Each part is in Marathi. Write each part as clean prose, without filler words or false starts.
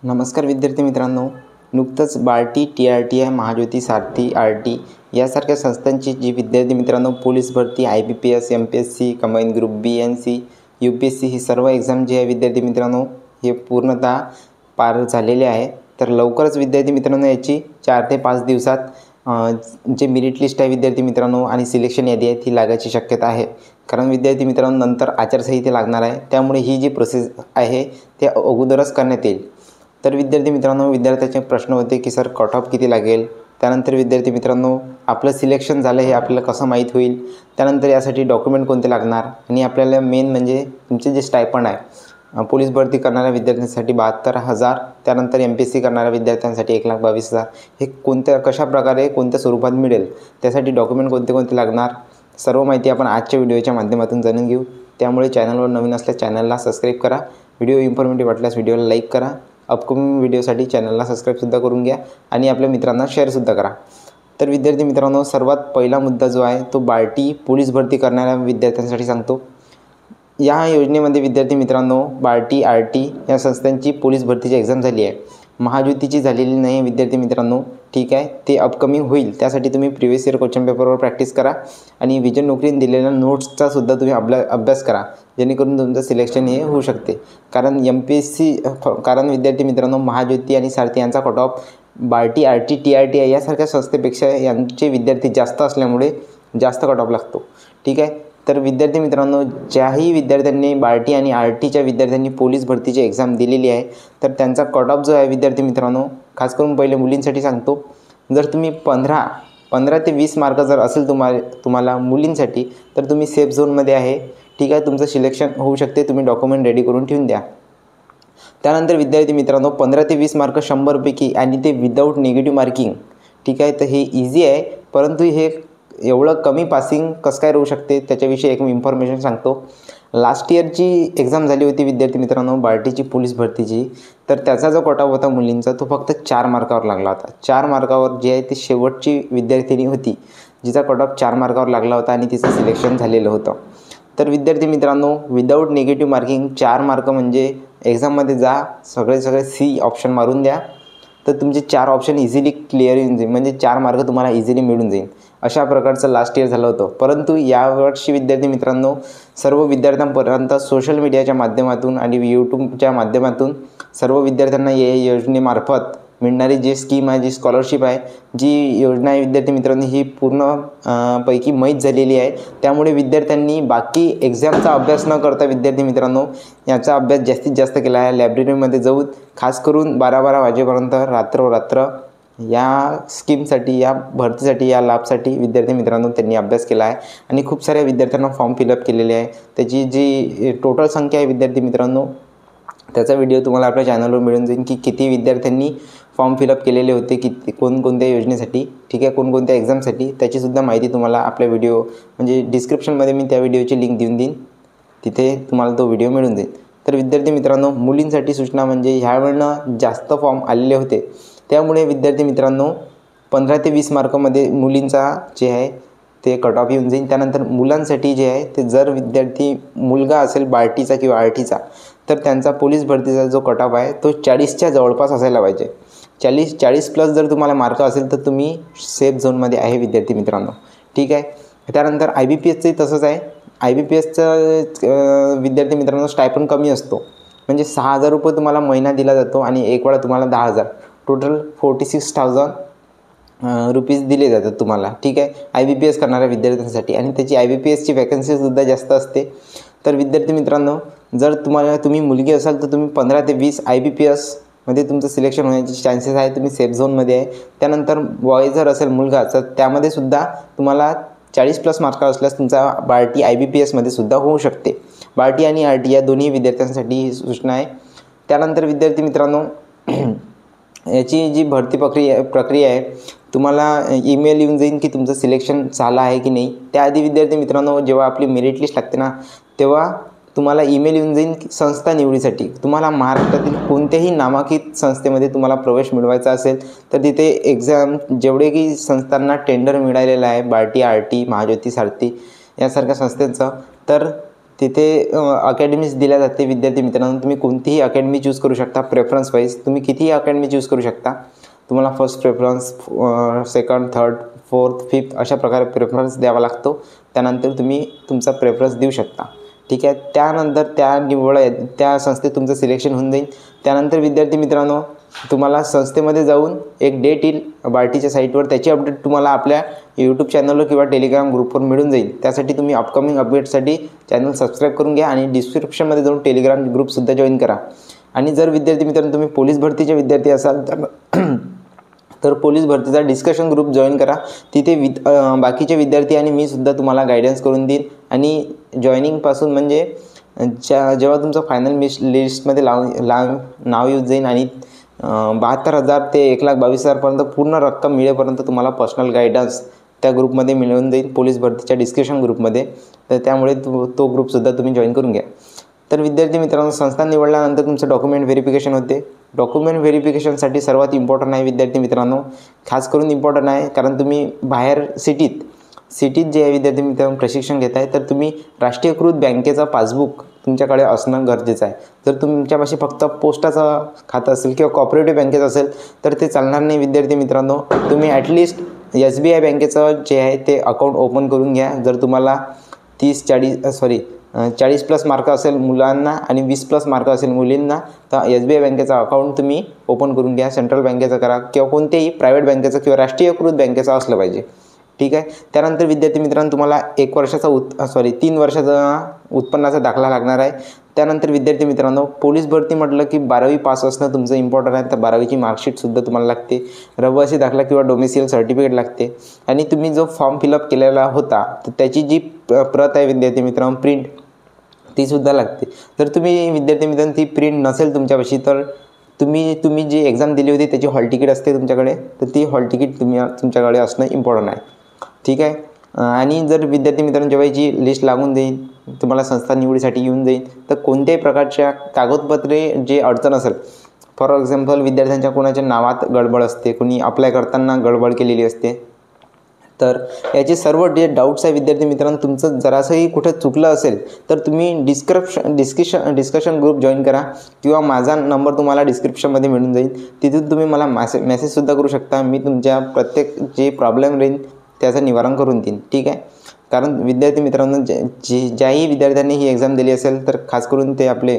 नमस्कार विद्यार्थी मित्रांनो, नुकतंच बार्टी, TRTI, महाज्योती, सारथी, RT यासारख्या संस्थांची जी विद्यार्थी मित्रांनो पोलीस भरती, IBPS, MPSC, कंबाईन ग्रुप बी एन सी, UPSC ही सर्व एक्झाम जी आहे विद्यार्थी मित्रांनो हे पूर्णतः पार झालेले आहे. तर लवकरच विद्यार्थी मित्रांनो याची 4 ते 5 दिवसात जे मेरिट लिस्ट आहे विद्यार्थी मित्रांनो आणि सिलेक्शन यादी आहे ती लागायची शक्यता आहे. कारण विद्यार्थी मित्रांनो नंतर आचारसंहिता लागणार आहे, त्यामुळे ही जी प्रोसेस आहे ते अगोदरच करण्यात येईल. तर विद्यार्थी मित्रांनो विद्यार्थ्याचे प्रश्न होते की सर कट ऑफ किती लागेल, त्यानंतर विद्यार्थी मित्रांनो आपलं सिलेक्शन झालं हे आपल्याला कसं माहीत होईल, त्यानंतर यासाठी डॉक्युमेंट कोणते लागणार आणि आपल्याला मेन म्हणजे तुमचे जे स्टायपंड आहे पोलीस भरती करणाऱ्या विद्यार्थ्यांसाठी 72,000, त्यानंतर MPSC करणाऱ्या विद्यार्थ्यांसाठी 1,22,000 हे कशा प्रकारे कोणत्या स्वरूपात मिळेल, त्यासाठी डॉक्युमेंट कोणते लागणार सर्व माहिती आपण आजच्या व्हिडिओच्या माध्यमातून जाणून घेऊ. त्यामुळे चॅनलवर नवीन असल्यास चॅनलला सबस्क्राईब करा, व्हिडिओ इन्फॉर्मेटिव्ह वाटल्यास व्हिडिओला लाईक करा, अपकमिंग व्हिडिओसाठी चॅनलला सबस्क्राईबसुद्धा करून घ्या आणि आपल्या मित्रांना शेअरसुद्धा करा. तर विद्यार्थी मित्रांनो सर्वात पहिला मुद्दा जो आहे तो बार्टी पोलीस भरती करणाऱ्या विद्यार्थ्यांसाठी सांगतो. या योजनेमध्ये विद्यार्थी मित्रांनो बार्टी, RT या संस्थांची पोलीस भरतीची एक्झाम झाली आहे. महाज्योतीची झालेली नाही विद्यार्थी मित्रांनो, ठीक आहे, ते अपकमिंग होईल. त्यासाठी तुम्ही प्रिव्हियस इयर क्वेश्चन पेपरवर प्रॅक्टिस करा आणि विजन नोकरीने दिलेल्या नोट्सचा सुद्धा तुम्ही अभ्यास करा, जेणेकरून तुमचं सिलेक्शन हे होऊ शकते. कारण विद्यार्थी मित्रांनो महाज्योती आणि सारथी यांचा cut off BARTI, RT, TRTI यासारख्या संस्थेपेक्षा यांचे विद्यार्थी जास्त असल्यामुळे जास्त कट ऑफ लागतो, ठीक आहे. तर विद्यार्थी मित्रांनो ज्याही विद्यार्थ्यांनी बार्टी आणि RTच्या विद्यार्थ्यांनी पोलीस भरतीची एक्झाम दिलेली आहे तर त्यांचा कट ऑफ जो आहे विद्यार्थी मित्रांनो, खास करून पहिले मुलींसाठी सांगतो, जर तुम्ही 15 ते 20 मार्क जर असेल तुम्हाला मुलींसाठी तर तुम्ही सेफ झोनमध्ये आहे, ठीक आहे. तुमचं सिलेक्शन होऊ शकते, तुम्ही डॉक्युमेंट रेडी करून ठेवून द्या. त्यानंतर विद्यार्थी मित्रांनो 15 ते 20 मार्क 100पैकी आणि ते विदाऊट निगेटिव्ह मार्किंग, ठीक आहे. तर हे इझी आहे, परंतु हे एवढं कमी पासिंग कसं काय राहू शकते त्याच्याविषयी एक मी इन्फॉर्मेशन सांगतो. लास्ट इयरची एक्झाम झाली होती विद्यार्थी मित्रांनो बार्टीची पोलीस भरतीची, तर त्याचा जो कट ऑफ होता मुलींचा तो फक्त 4 मार्कावर लागला होता. 4 मार्कावर जी आहे ती शेवटची विद्यार्थिनी होती जिचा कट ऑफ 4 मार्कावर लागला होता आणि तिचं सिलेक्शन झालेलं होतं. तर विद्यार्थी मित्रांनो विदाऊट निगेटिव्ह मार्किंग 4 मार्क म्हणजे एक्झाममध्ये जा सगळे C ऑप्शन मारून द्या, तर तुमचे 4 ऑप्शन इझिली क्लिअर येऊन जाईल, म्हणजे 4 मार्क तुम्हाला इझिली मिळून जाईल. अशा प्रकारचं लास्ट इयर झालं होतं. परंतु यावर्षी विद्यार्थी मित्रांनो सर्व विद्यार्थ्यांपर्यंत सोशल मीडियाच्या माध्यमातून आणि यूट्यूबच्या माध्यमातून सर्व विद्यार्थ्यांना या योजनेमार्फत मिळणारी जी स्कीम आहे, जी स्कॉलरशिप आहे, जी योजना आहे विद्यार्थी मित्रांनो ही पूर्ण पैकी माहीत झालेली आहे. त्यामुळे विद्यार्थ्यांनी बाकी एक्झामचा अभ्यास न करता विद्यार्थी मित्रांनो याचा अभ्यास जास्तीत जास्त केला आहे. लायब्ररीमध्ये जाऊन खास करून 12-12 वाजेपर्यंत रात्र या स्कीमसाठी, या भरतीसाठी, या लाभसाठी विद्यार्थी मित्रांनो त्यांनी अभ्यास केला आहे आणि खूप साऱ्या विद्यार्थ्यांना फॉर्म फिलअप केलेले आहे. त्याची जी टोटल संख्या आहे विद्यार्थी मित्रांनो त्याचा व्हिडिओ तुम्हाला आपल्या चॅनलवर मिळून जाईल की किती विद्यार्थ्यांनी फॉर्म फिलअप केलेले होते, कोणकोणत्या योजनेसाठी, ठीक आहे, कोणकोणत्या एक्झामसाठी, त्याचीसुद्धा माहिती तुम्हाला आपल्या व्हिडिओ म्हणजे डिस्क्रिप्शनमध्ये मी त्या व्हिडिओची लिंक देऊन देईन, तिथे तुम्हाला तो व्हिडिओ मिळून जाईल. तर विद्यार्थी मित्रांनो मुलींसाठी सूचना म्हणजे ह्यावेळेनं जास्त फॉर्म आलेले होते, त्यामुळे विद्यार्थी मित्रांनो 15 ते 20 मार्कमध्ये मुलींचा जे आहे ते कट ऑफ येऊन जाईल. त्यानंतर मुलांसाठी जे आहे ते जर विद्यार्थी मुलगा असेल बार्टीचा किंवा RTचा तर त्यांचा पोलीस भरतीचा जो कट ऑफ आहे तो 40च्या जवळपास असायला पाहिजे. 40 प्लस जर तुम्हाला मार्क असेल तर तुम्ही सेफ झोनमध्ये आहे विद्यार्थी मित्रांनो, ठीक आहे. त्यानंतर IBPSचंही तसंच आहे. IBPSचं विद्यार्थी मित्रांनो स्टायपंड कमी असतो, म्हणजे 6,000 रुपये तुम्हाला महिना दिला जातो आणि एक वेळा तुम्हाला 10,000, टोटल 46,000 रुपीज दिले जातात तुम्हाला, ठीक आहे, IBPS करणाऱ्या विद्यार्थ्यांसाठी. आणि त्याची IBPSची वॅकन्सीसुद्धा जास्त असते. तर विद्यार्थी मित्रांनो जर तुम्ही मुलगी असाल तर तुम्ही 15 ते 20 IBPSमध्ये तुमचं सिलेक्शन होण्याचे चान्सेस आहे, तुम्ही सेफ झोनमध्ये आहे. त्यानंतर बॉय जर असेल मुलगा तर त्यामध्ये सुद्धा तुम्हाला 40 प्लस मार्क असल्यास तुमचा बार्टी IBPSमध्ये सुद्धा होऊ शकते. बार्टी आणि RT या दोन्ही विद्यार्थ्यांसाठी ही सूचना आहे. त्यानंतर विद्यार्थी मित्रांनो याची जी भरती प्रक्रिया आहे तुम्हाला ईमेल येऊन जाईल की तुमचं सिलेक्शन झालं आहे की नाही. त्याआधी विद्यार्थी मित्रांनो जेव्हा आपली मेरिट लिस्ट लागते ना तेव्हा तुम्हाला ईमेल येऊन जाईल की संस्था निवडीसाठी तुम्हाला महाराष्ट्रातील कोणत्याही नामांकित संस्थेमध्ये तुम्हाला प्रवेश मिळवायचा असेल तर तिथे एक्झाम जेवढे की संस्थांना टेंडर मिळालेलं आहे बार्टी, RT, महाज्योती, सारथी यासारख्या संस्थांचं, तर तिथे अकॅडमीज दिल्या जाते विद्यार्थी मित्रांनो. तुम्ही कोणतीही अकॅडमी चूज करू शकता प्रेफरन्स वाईज. तुम्ही कितीही अकॅडमी चूज करू शकता. तुम्हाला first preference, second, third, fourth, fifth अशा प्रकारे प्रेफरन्स द्यावा लागतो. त्यानंतर तुम्ही तुमचा प्रेफरन्स देऊ शकता. ठीक आहे. त्यानंतर त्या संस्थेत तुमचं सिलेक्शन होऊन जाईल. त्यानंतर विद्यार्थी मित्रांनो तुम्हाला संस्थेमध्ये जाऊन एक डेट येईल बार्टीच्या साईटवर. त्याची अपडेट तुम्हाला आपल्या यूट्यूब चॅनलवर किंवा टेलिग्राम ग्रुपवर मिळून जाईल. त्यासाठी तुम्ही अपकमिंग अपडेटसाठी चॅनल सबस्क्राईब करून घ्या आणि डिस्क्रिप्शनमध्ये जाऊन टेलिग्राम ग्रुपसुद्धा जॉईन करा. आणि जर विद्यार्थी मित्रांनो तुम्ही पोलीस भरतीचे विद्यार्थी असाल तर पोलीस भरतीचा डिस्कशन ग्रुप जॉईन करा. तिथे बाकीचे विद्यार्थी आणि मी सुद्धा तुम्हाला गायडन्स करून देईन. आणि जॉईनिंगपासून म्हणजे जेव्हा तुमचं फायनल लिस्टमध्ये नाव येऊन जाईल आणि 72,000 ते 1,22,000पर्यंत पूर्ण रक्कम मिळेपर्यंत तुम्हाला पर्सनल गायडन्स त्या ग्रुपमध्ये मिळून जाईल, पोलीस भरतीच्या डिस्कशन ग्रुपमध्ये. तर त्यामुळे तो ग्रुपसुद्धा तुम्ही जॉईन करून घ्या. तर विद्यार्थी मित्रांनो संस्था निवडल्यानंतर तुमचं डॉक्युमेंट व्हेरिफिकेशन होते. डॉक्युमेंट व्हेरिफिकेशनसाठी सर्वात इम्पॉर्टंट आहे विद्यार्थी मित्रांनो, खास करून इम्पॉर्टंट आहे कारण तुम्ही बाहेर सिटीत जे आहे विद्यार्थी मित्रांनो प्रशिक्षण घेत आहे तर तुम्ही राष्ट्रीयकृत बँकेचा पासबुक तुमच्याकडे असणं गरजेचं आहे. जर तुमच्यापाशी फक्त पोस्टाचं खातं असेल किंवा कॉपरेटिव्ह बँकेचं असेल तर ते चालणार नाही विद्यार्थी मित्रांनो. तुम्ही ॲटलिस्ट SBI बँकेचं जे आहे ते अकाउंट ओपन करून घ्या. जर तुम्हाला 40+ मार्क असेल मुलांना आणि 20+ मार्क असेल मुलींना तर SBI बँकेचा अकाउंट तुम्ही ओपन करून घ्या. सेंट्रल बँकेचं करा किंवा कोणत्याही प्रायव्हेट बँकेचं किंवा राष्ट्रीयकृत बँकेचं असलं पाहिजे. ठीक आहे. त्यानंतर विद्यार्थी मित्रांनो तुम्हाला 3 वर्षाचा उत्पन्नाचा दाखला लागणार आहे. त्यानंतर विद्यार्थी मित्रांनो पोलीस भरती म्हटलं की 12वी पास असणं तुमचं इम्पॉर्टंट आहे. तर 12वीची मार्कशीटसुद्धा तुम्हाला लागते. रहिवासी दाखला किंवा डोमेसियल सर्टिफिकेट लागते. आणि तुम्ही जो फॉर्म फिलअप केलेला होता तर त्याची जी प्रत आहे विद्यार्थी मित्रांनो प्रिंट तीसुद्धा लागते. जर तुम्ही विद्यार्थी मित्रांनो ती प्रिंट नसेल तुमच्यापाशी तर तुम्ही जी एक्झाम दिली होती त्याची हॉल तिकीट असते तुमच्याकडे, तर ती हॉल तिकीट तुमच्याकडे असणं इम्पॉर्टंट आहे. ठीक आहे. आणि जर विद्यार्थी मित्रांनो जेव्हा याची लिस्ट लागून जाईल तुम्हाला संस्था निवडीसाठी येऊन जाईल तर कोणत्याही प्रकारच्या कागदपत्रे जे अडचण असेल, फॉर एक्झाम्पल विद्यार्थ्यांच्या कोणाच्या नावात गडबड असते, कोणी अप्लाय करताना गडबड केलेली असते, तर याचे सर्व जे डाऊट्स आहे विद्यार्थी मित्रांनो तुमचं जरासंही कुठं चुकलं असेल तर तुम्ही डिस्कशन ग्रुप जॉईन करा किंवा माझा नंबर तुम्हाला डिस्क्रिप्शनमध्ये मिळून जाईल. तिथून तुम्ही मला मेसेजसुद्धा करू शकता. मी तुमच्या प्रत्येक जे प्रॉब्लेम राहील त्याचं निवारण करून देईन. ठीक आहे. कारण विद्यार्थी मित्रांनो ज्याही विद्यार्थ्यांनी ही एक्झाम दिली असेल तर खास करून ते आपले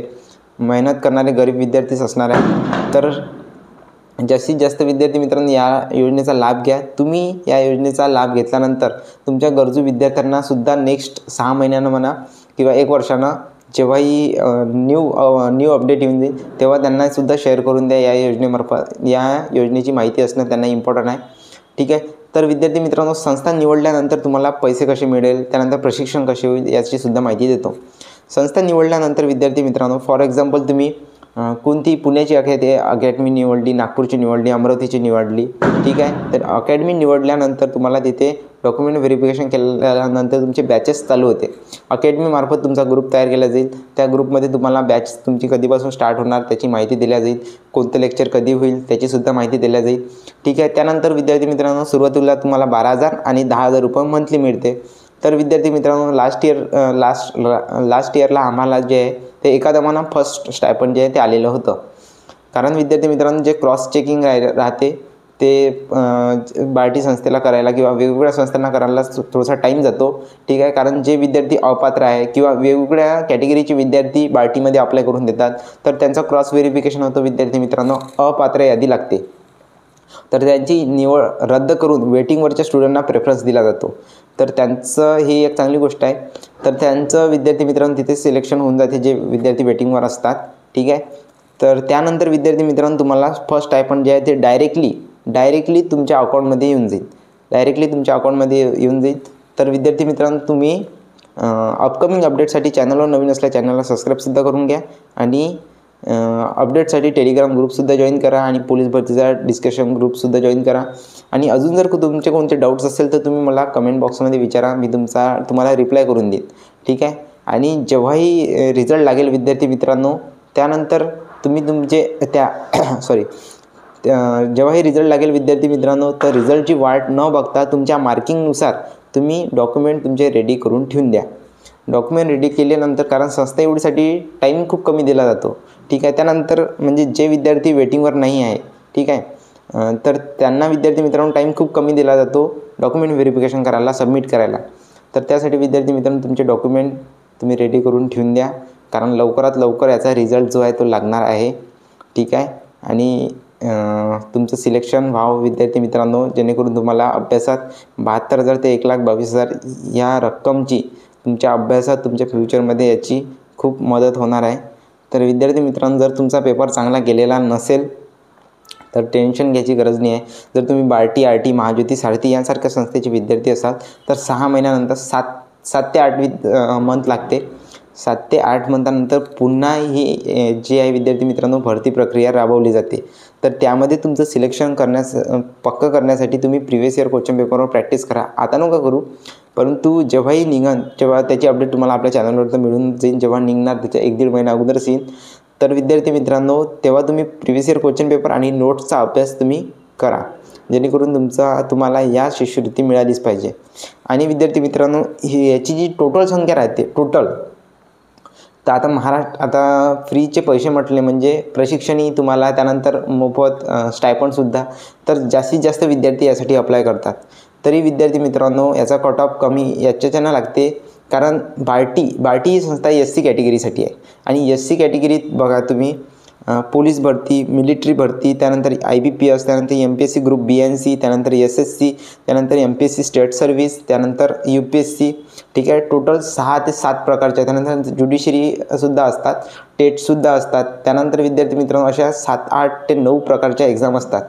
मेहनत करणारे गरीब विद्यार्थीच असणार आहे. तर जास्तीत जास्त विद्यार्थी मित्रांनो या योजनेचा लाभ घ्या. तुम्ही या योजनेचा लाभ घेतल्यानंतर तुमच्या गरजू विद्यार्थ्यांनासुद्धा नेक्स्ट 6 महिन्यानं म्हणा किंवा 1 वर्षानं जेव्हाही न्यू अपडेट येऊन जाईल तेव्हा त्यांनासुद्धा शेअर करून द्या. या योजनेमार्फत या योजनेची माहिती असणं त्यांना इम्पॉर्टंट आहे. ठीक आहे. तर विद्यार्थी मित्रांनो संस्था निवडल्यानंतर तुम्हाला पैसे कसे मिळेल, त्यानंतर प्रशिक्षण कसे होईल याचीसुद्धा माहिती देतो. संस्था निवडल्यानंतर विद्यार्थी मित्रांनो फॉर एक्झाम्पल तुम्ही कोणती पुण्याची अकॅडमी निवडली, नागपूरची निवडली, अमरावतीची निवडली. ठीक आहे. तर अकॅडमी निवडल्यानंतर तुम्हाला तिथे डॉक्युमेंट व्हेरिफिकेशन केल्यानंतर तुमचे बॅचेस चालू होते. अकॅडमीमार्फत तुमचा ग्रुप तयार केला जाईल. त्या ग्रुपमध्ये तुम्हाला बॅच तुमची कधीपासून स्टार्ट होणार त्याची माहिती दिल्या जाईल. कोणतं लेक्चर कधी होईल त्याचीसुद्धा माहिती दिल्या जाईल. ठीक आहे. त्यानंतर विद्यार्थी मित्रांनो सुरुवातीला तुम्हाला 12,000 आणि 10,000 रुपये मंथली मिळते. तर विद्यार्थी मित्रांनो लास्ट इयरला आम्हाला जे आहे ते एकादमानं फर्स्ट स्टायपंड जे आहे ते आलेलं होतं. कारण विद्यार्थी मित्रांनो जे क्रॉस चेकिंग राहते ते बार्टी संस्थेला करायला किंवा वेगवेगळ्या संस्थांना करायला थोडासा टाईम जातो. ठीक आहे. कारण जे विद्यार्थी अपात्र आहे किंवा वेगवेगळ्या कॅटेगरीचे विद्यार्थी बार्टीमध्ये अप्लाय करून देतात तर त्यांचं क्रॉस व्हेरिफिकेशन होतं विद्यार्थी मित्रांनो. अपात्र यादी लागते तर त्यांची निवड रद्द करून वेटिंगवरच्या स्टुडंटना प्रेफरन्स दिला जातो. तर त्यांचं ही एक चांगली गोष्ट आहे. तर त्यांचं विद्यार्थी मित्रांनो तिथे सिलेक्शन होऊन जाते जे विद्यार्थी वेटिंगवर असतात. ठीक आहे. तर त्यानंतर विद्यार्थी मित्रांनो तुम्हाला फर्स्ट स्टायपंड जे आहे ते डायरेक्टली तुमच्या अकाउंटमध्ये येऊन जाईल. तर विद्यार्थी मित्रांनो तुम्ही अपकमिंग अपडेटसाठी चॅनलवर नवीन असल्या चॅनलला सबस्क्राईबसुद्धा करून घ्या आणि अपडेटसाठी टेलिग्राम ग्रुपसुद्धा जॉईन करा आणि पोलीस भरतीचा डिस्कशन ग्रुपसुद्धा जॉईन करा. आणि अजून जर तुमचे कोणते डाऊट्स असेल तर तुम्ही मला कमेंट बॉक्समध्ये विचारा, मी तुम्हाला रिप्लाय करून देईन. ठीक आहे. आणि जेव्हाही रिझल्ट लागेल विद्यार्थी मित्रांनो त्यानंतर तुम्ही जेव्हाही रिझल्ट लागेल विद्यार्थी मित्रांनो तर रिझल्टची वाट न बघता तुमच्या मार्किंगनुसार तुम्ही डॉक्युमेंट तुमचे रेडी करून ठेवून द्या. डॉक्युमेंट रेडी केल्यानंतर, कारण संस्था एवढीसाठी टाईम खूप कमी दिला जातो, ठीक आहे. त्यानंतर म्हणजे जे विद्यार्थी वेटिंगवर नाही आहे, ठीक आहे, तर त्यांना विद्यार्थी मित्रांनो टाईम खूप कमी दिला जातो डॉक्युमेंट व्हेरिफिकेशन करायला, सबमिट करायला. तर त्यासाठी विद्यार्थी मित्रांनो तुमचे डॉक्युमेंट तुम्ही रेडी करून ठेवून द्या, कारण लवकरात लवकर याचा रिझल्ट जो आहे तो लागणार आहे, ठीक आहे. आणि तुमचं सिलेक्शन व्हावं विद्यार्थी मित्रांनो, जेणेकरून तुम्हाला अभ्यासात 72,000 ते 1,22,000 या रक्कमची तुमच्या अभ्यासात, तुमच्या फ्युचरमध्ये याची खूप मदत होणार आहे. तर विद्यार्थी मित्रांनो, जर तुमचा पेपर चांगला गेलेला नसेल तर टेन्शन घ्यायची गरज नाही आहे. जर तुम्ही बार्टी, आरटी, महाज्योती, सारथी यांसारख्या संस्थेचे विद्यार्थी असाल तर 6 महिन्यानंतर 7 ते 8 मंथ लागते. 7 ते 8 मंथानंतर पुन्हा ही जी आहे विद्यार्थी मित्रांनो भरती प्रक्रिया राबवली जाते. तर त्यामध्ये तुमचं सिलेक्शन पक्कं करण्यासाठी तुम्ही प्रिव्हियस इयर क्वेश्चन पेपरवर प्रॅक्टिस करा. आता नका करू, परंतु जेव्हाही निघन तेव्हा त्याची अपडेट तुम्हाला आपल्या चॅनलवर तर मिळून जाईल. जेव्हा निघणार त्याच्या 1-1.5 महिना अगोदरच येईल. तर विद्यार्थी मित्रांनो, तेव्हा तुम्ही प्रिव्हियस इयर क्वेश्चन पेपर आणि नोट्सचा अभ्यास तुम्ही करा, जेणेकरून तुम्हाला या शिष्यवृत्ती मिळालीच पाहिजे. आणि विद्यार्थी मित्रांनो, याची जी टोटल संख्या राहते तर आता फ्रीचे पैसे म्हटले म्हणजे प्रशिक्षणही तुम्हाला, त्यानंतर मोफत स्टायपंडसुद्धा. तर जास्तीत जास्त विद्यार्थी यासाठी अप्लाय करतात. तरी विद्यार्थी मित्रांनो याचा कट ऑफ कमी याच्याच्यानं लागते, कारण बार्टी ही संस्था SC कॅटेगरीसाठी आहे. आणि SC कॅटेगरीत बघा तुम्ही पोलीस भरती, मिलिटरी भरती, त्यानंतर IBPS, त्यानंतर MPSC ग्रुप BNC, त्यानंतर SSC, त्यानंतर MPSC स्टेट सर्व्हिस, त्यानंतर UPSC, ठीक आहे. टोटल 6 ते 7 प्रकारच्या, त्यानंतर ज्युडिशरीसुद्धा असतात, टेटसुद्धा असतात. त्यानंतर विद्यार्थी मित्रांनो अशा 7, 8 ते 9 प्रकारच्या एक्झाम असतात,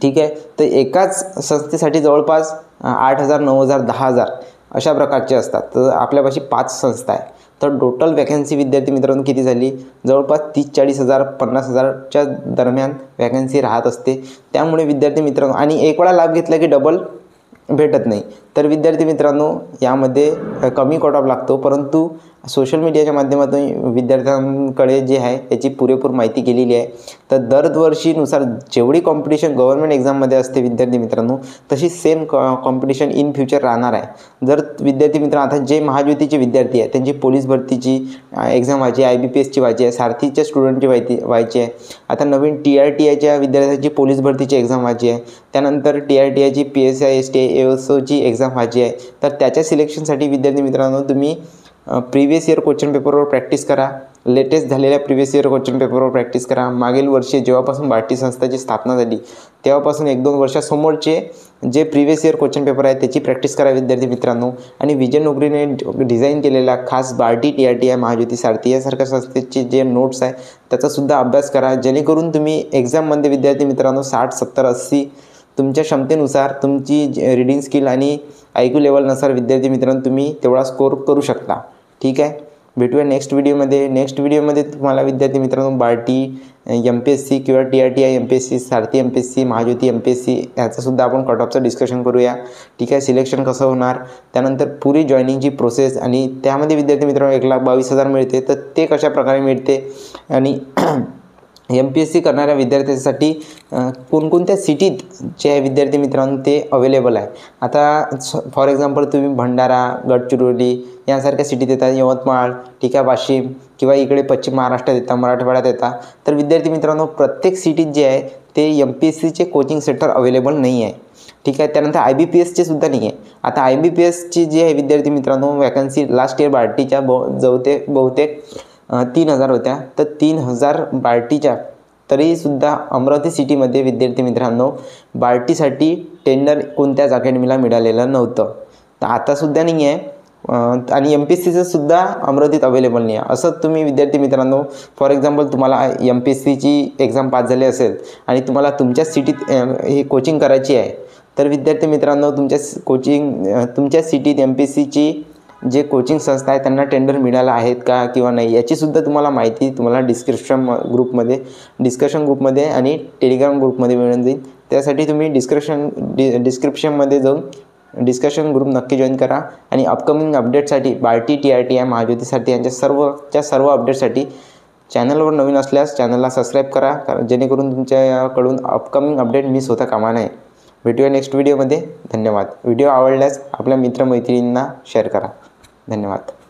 ठीक आहे. तर एकाच संस्थेसाठी जवळपास 8,000, 9,000, 10,000 अशा प्रकारचे असतात. तर आपल्यापाशी 5 संस्था आहे. तर टोटल वॅकन्सी विद्यार्थी मित्रांनो किती झाली? जवळपास 30-40,000, 50,000च्या दरम्यान वॅकन्सी राहत असते. त्यामुळे विद्यार्थी मित्रांनो, आणि एक वेळा लाभ घेतला की डबल भेटत नाही. तर विद्यार्थी मित्रांनो यामध्ये कमी कट ऑफ लागतो, परंतु सोशल मीडियाच्या माध्यमातून विद्यार्थ्यांकडे जे आहे त्याची पुरेपूर माहिती केलेली आहे. तर दरवर्षीनुसार जेवढी कॉम्पिटिशन गव्हर्नमेंट एक्झाममध्ये असते विद्यार्थी मित्रांनो, तशी सेम कॉम्पिटिशन इन फ्युचर राहणार आहे. जर विद्यार्थी मित्रांनो, आता जे महाज्योतीचे विद्यार्थी आहे त्यांची पोलीस भरतीची एक्झाम व्हायची, IBPSची व्हायची आहे, सारथीच्या स्टुडंटची व्हायची आहे. आता नवीन TRTIच्या विद्यार्थ्यांची पोलीस भरतीची एक्झाम व्हायची आहे. त्यानंतर TRTIची PSI STI ASOची एक्झाम व्हायची आहे. तर त्याच्या सिलेक्शनसाठी विद्यार्थी मित्रांनो तुम्ही प्रिव्हियस इयर क्वेश्चन पेपरवर प्रॅक्टिस करा. लेटेस्ट झालेल्या प्रिव्हियस इयर क्वेश्चन पेपरवर प्रॅक्टिस करा. मागील वर्षी जेव्हापासून बार्टी संस्थेची स्थापना झाली तेव्हापासून 1-2 वर्षासमोरचे जे प्रिव्हियस इयर क्वेश्चन पेपर आहे त्याची प्रॅक्टिस करा विद्यार्थी मित्रांनो. आणि विजय नोकरीने डिझाईन केलेला खास बार्टी, TRTI, महाज्योती, सारथी यासारख्या संस्थेचे जे नोट्स आहे त्याचासुद्धा अभ्यास करा, जेणेकरून तुम्ही एक्झाममध्ये विद्यार्थी मित्रांनो 60, 70, 80 तुमच्या क्षमतेनुसार तुमची रीडिंग स्किल आणि IQ लेवलनुसार विद्यार्थी मित्रांनो तुम्ही तेवढा स्कोर करू शकता, ठीक आहे. भेटूया नेक्स्ट व्हिडिओमध्ये. नेक्स्ट व्हिडिओमध्ये तुम्हाला विद्यार्थी मित्रांनो बार्टी, MPSC किंवा TRTI MPSC, सारथी MPSC, महाज्योती MPSC याचंसुद्धा आपण कट ऑफचं डिस्कशन करूया, ठीक आहे. सिलेक्शन कसं होणार, त्यानंतर पुरी जॉईनिंगची प्रोसेस, आणि त्यामध्ये विद्यार्थी मित्रांनो 1,22,000 मिळते, तर ते कशा प्रकारे मिळते, आणि MPSC करणाऱ्या विद्यार्थ्यांसाठी कोणकोणत्या सिटीत जे आहे विद्यार्थी मित्रांनो ते अवेलेबल आहे. आता फॉर एक्झाम्पल तुम्ही भंडारा, गडचिरोली यांसारख्या सिटीत येतात, यवतमाळ, ठीक आहे, वाशिम, किंवा इकडे पश्चिम महाराष्ट्रात येतात, मराठवाड्यात येतात. तर विद्यार्थी मित्रांनो प्रत्येक सिटीत जे आहे ते MPSCचे कोचिंग सेंटर अवेलेबल नाही आहे, ठीक आहे. त्यानंतर IBPSचे सुद्धा नाही आहे. आता IBPSची जी आहे विद्यार्थी मित्रांनो वॅकन्सी लास्ट इयर बार्टीच्या बहुतेक 3,000 होत्या. तर 3,000 बार्टीच्या, तरीसुद्धा अमरावती सिटीमध्ये विद्यार्थी मित्रांनो बार्टीसाठी टेंडर कोणत्याच अकॅडमीला मिळालेलं नव्हतं. तर आतासुद्धा नाही आहे. आणि MPSCचं सुद्धा अमरावतीत अवेलेबल नाही आहे. असं तुम्ही विद्यार्थी मित्रांनो, फॉर एक्झाम्पल तुम्हाला MPSCची एक्झाम पास झाली असेल आणि तुम्हाला तुमच्या सिटीत हे कोचिंग करायची आहे, तर विद्यार्थी मित्रांनो तुमच्या सिटीत MPSCची जे कोचिंग संस्था आहे त्यांना टेंडर मिळालं आहेत का किंवा नाही याचीसुद्धा तुम्हाला माहिती तुम्हाला डिस्क्रिप्शन ग्रुपमध्ये आणि टेलिग्राम ग्रुपमध्ये मिळून जाईल. त्यासाठी तुम्ही डिस्क्रिप्शनमध्ये जाऊन डिस्कशन ग्रुप नक्की जॉईन करा. आणि अपकमिंग अपडेटसाठी बार्टी, TRTI, महाज्योतीसाठी यांच्या सर्व अपडेटसाठी चॅनलवर नवीन असल्यास चॅनलला सबस्क्राईब करा, जेणेकरून तुमच्याकडून अपकमिंग अपडेट मिस होता कामा नये. भेटूया नेक्स्ट व्हिडिओमध्ये. धन्यवाद. व्हिडिओ आवडल्यास आपल्या मित्रमैत्रिणींना शेअर करा. धन्यवाद.